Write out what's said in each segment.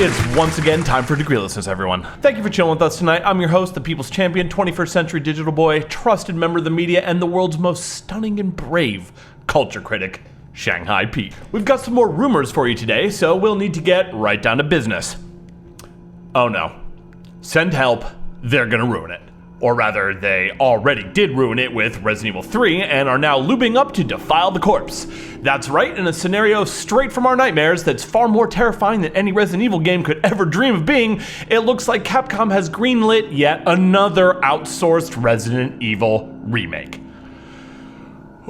It's once again time for Degreelessness, everyone. Thank you for chilling with us tonight. I'm your host, the People's Champion, 21st Century Digital Boy, trusted member of the media, and the world's most stunning and brave culture critic, Shanghai Pete. We've got some more rumors for you today, so we'll need to get right down to business. Oh no. Send help, they're gonna ruin it. Or rather, they already did ruin it with Resident Evil 3 and are now lubing up to defile the corpse. That's right, in a scenario straight from our nightmares that's far more terrifying than any Resident Evil game could ever dream of being, it looks like Capcom has greenlit yet another outsourced Resident Evil remake.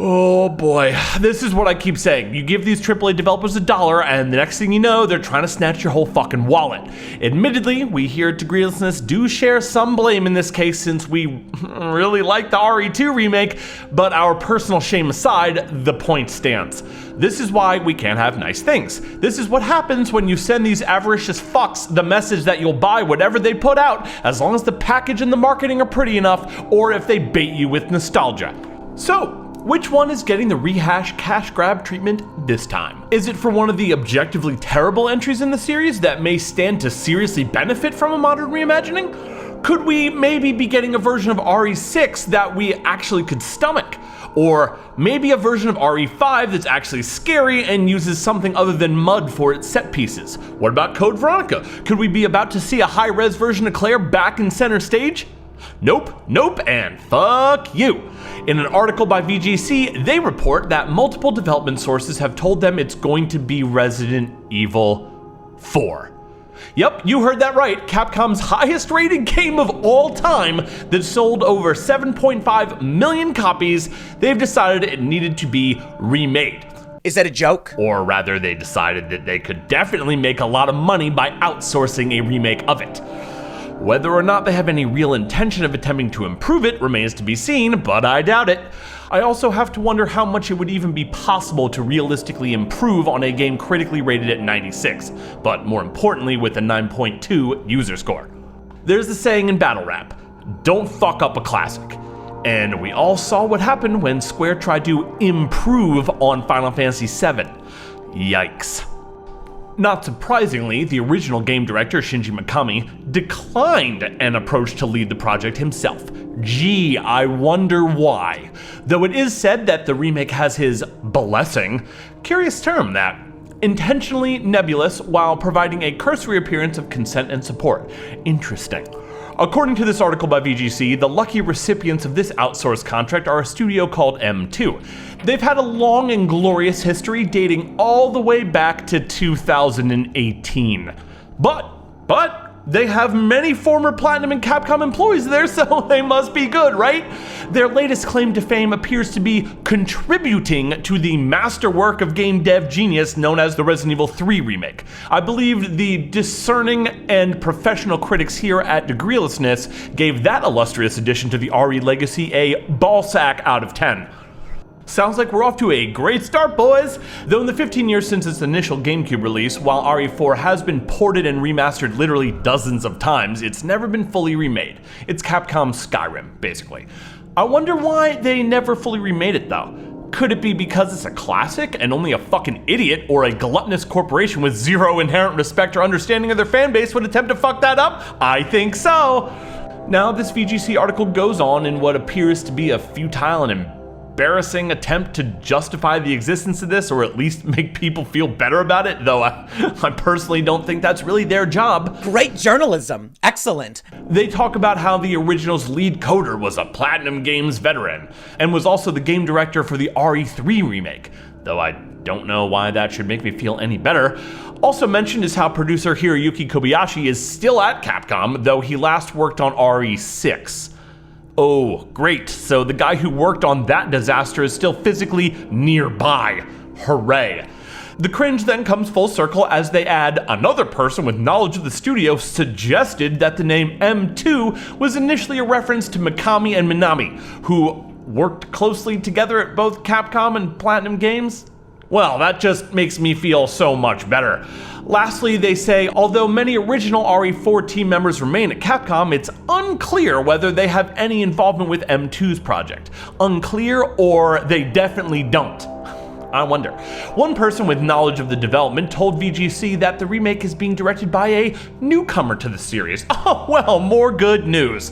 Oh boy, this is what I keep saying. You give these AAA developers $1 and the next thing you know, they're trying to snatch your whole fucking wallet. Admittedly, we here at Degreelessness do share some blame in this case since we really like the RE2 remake, but our personal shame aside, the point stands. This is why we can't have nice things. This is what happens when you send these avaricious fucks the message that you'll buy whatever they put out as long as the package and the marketing are pretty enough, or if they bait you with nostalgia. So, which one is getting the rehash cash grab treatment this time? Is it for one of the objectively terrible entries in the series that may stand to seriously benefit from a modern reimagining? Could we maybe be getting a version of RE6 that we actually could stomach? Or maybe a version of RE5 that's actually scary and uses something other than mud for its set pieces? What about Code Veronica? Could we be about to see a high-res version of Claire back in center stage? Nope, nope, and fuck you. In an article by VGC, they report that multiple development sources have told them it's going to be Resident Evil 4. Yep, you heard that right. Capcom's highest rated game of all time that sold over 7.5 million copies, they've decided it needed to be remade. Is that a joke? Or rather, they decided that they could definitely make a lot of money by outsourcing a remake of it. Whether or not they have any real intention of attempting to improve it remains to be seen, but I doubt it. I also have to wonder how much it would even be possible to realistically improve on a game critically rated at 96, but more importantly with a 9.2 user score. There's the saying in battle rap, don't fuck up a classic. And we all saw what happened when Square tried to improve on Final Fantasy VII. Yikes. Not surprisingly, the original game director, Shinji Mikami, declined an approach to lead the project himself. Gee, I wonder why. Though it is said that the remake has his blessing, curious term that, intentionally nebulous while providing a cursory appearance of consent and support. Interesting. According to this article by VGC, the lucky recipients of this outsourced contract are a studio called M2. They've had a long and glorious history dating all the way back to 2018. But they have many former Platinum and Capcom employees there, so they must be good, right? Their latest claim to fame appears to be contributing to the masterwork of game dev genius known as the Resident Evil 3 remake. I believe the discerning and professional critics here at Degreelessness gave that illustrious addition to the RE legacy a ballsack out of 10. Sounds like we're off to a great start, boys! Though in the 15 years since its initial GameCube release, while RE4 has been ported and remastered literally dozens of times, it's never been fully remade. It's Capcom's Skyrim, basically. I wonder why they never fully remade it though. Could it be because it's a classic and only a fucking idiot or a gluttonous corporation with zero inherent respect or understanding of their fanbase would attempt to fuck that up? I think so! Now, this VGC article goes on in what appears to be a futile and embarrassing attempt to justify the existence of this, or at least make people feel better about it, though I personally don't think that's really their job. Great journalism. Excellent. They talk about how the original's lead coder was a Platinum Games veteran, and was also the game director for the RE3 remake, though I don't know why that should make me feel any better. Also mentioned is how producer Hiroyuki Kobayashi is still at Capcom, though he last worked on RE6. Oh, great. So the guy who worked on that disaster is still physically nearby. Hooray. The cringe then comes full circle as they add another person with knowledge of the studio suggested that the name M2 was initially a reference to Mikami and Minami, who worked closely together at both Capcom and Platinum Games. Well, that just makes me feel so much better. Lastly, they say, although many original RE4 team members remain at Capcom, it's unclear whether they have any involvement with M2's project. Unclear, or they definitely don't. I wonder. One person with knowledge of the development told VGC that the remake is being directed by a newcomer to the series. Oh well, more good news.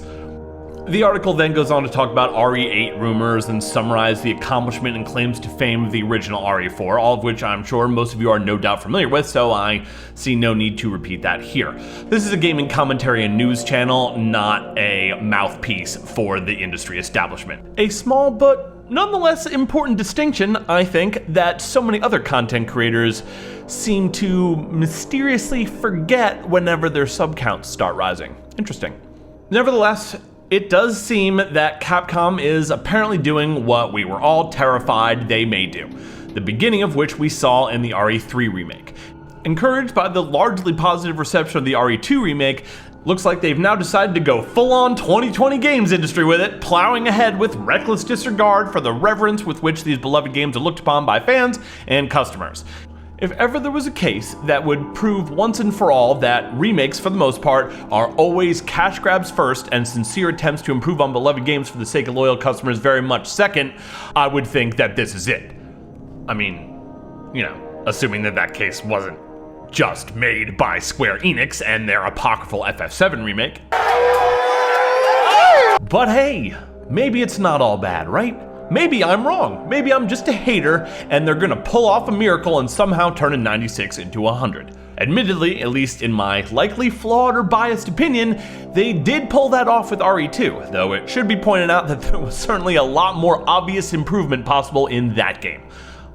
The article then goes on to talk about RE8 rumors and summarize the accomplishment and claims to fame of the original RE4, all of which I'm sure most of you are no doubt familiar with, so I see no need to repeat that here. This is a gaming commentary and news channel, not a mouthpiece for the industry establishment. A small but nonetheless important distinction, I think, that so many other content creators seem to mysteriously forget whenever their sub counts start rising. Interesting. Nevertheless, it does seem that Capcom is apparently doing what we were all terrified they may do, the beginning of which we saw in the RE3 remake. Encouraged by the largely positive reception of the RE2 remake, looks like they've now decided to go full-on 2020 games industry with it, plowing ahead with reckless disregard for the reverence with which these beloved games are looked upon by fans and customers. If ever there was a case that would prove once and for all that remakes, for the most part, are always cash grabs first and sincere attempts to improve on beloved games for the sake of loyal customers very much second, I would think that this is it. I mean, you know, assuming that that case wasn't just made by Square Enix and their apocryphal FF7 remake. But hey, maybe it's not all bad, right? Maybe I'm wrong. Maybe I'm just a hater and they're gonna pull off a miracle and somehow turn a 96 into 100. Admittedly, at least in my likely flawed or biased opinion, they did pull that off with RE2, though it should be pointed out that there was certainly a lot more obvious improvement possible in that game.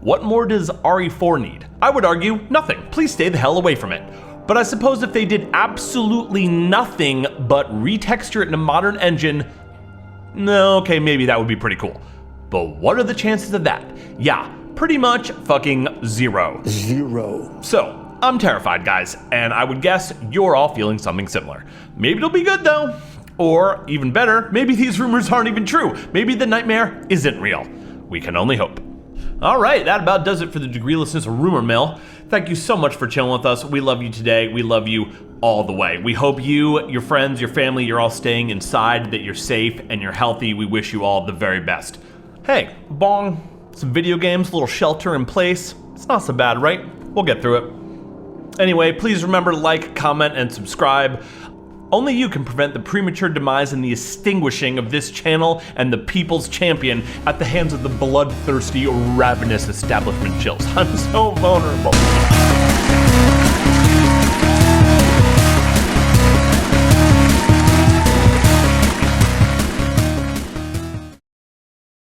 What more does RE4 need? I would argue nothing. Please stay the hell away from it. But I suppose if they did absolutely nothing but retexture it in a modern engine, no, okay, maybe that would be pretty cool. But what are the chances of that? Yeah, pretty much fucking zero. Zero. So, I'm terrified, guys, and I would guess you're all feeling something similar. Maybe it'll be good though. Or, even better, maybe these rumors aren't even true. Maybe the nightmare isn't real. We can only hope. Alright, that about does it for the Degreelessness Rumor Mill. Thank you so much for chilling with us. We love you today. We love you all the way. We hope you, your friends, your family, you're all staying inside, that you're safe and you're healthy. We wish you all the very best. Hey, bong, some video games, a little shelter in place. It's not so bad, right? We'll get through it. Anyway, please remember to like, comment, and subscribe. Only you can prevent the premature demise and the extinguishing of this channel and the people's champion at the hands of the bloodthirsty, ravenous establishment chills. I'm so vulnerable.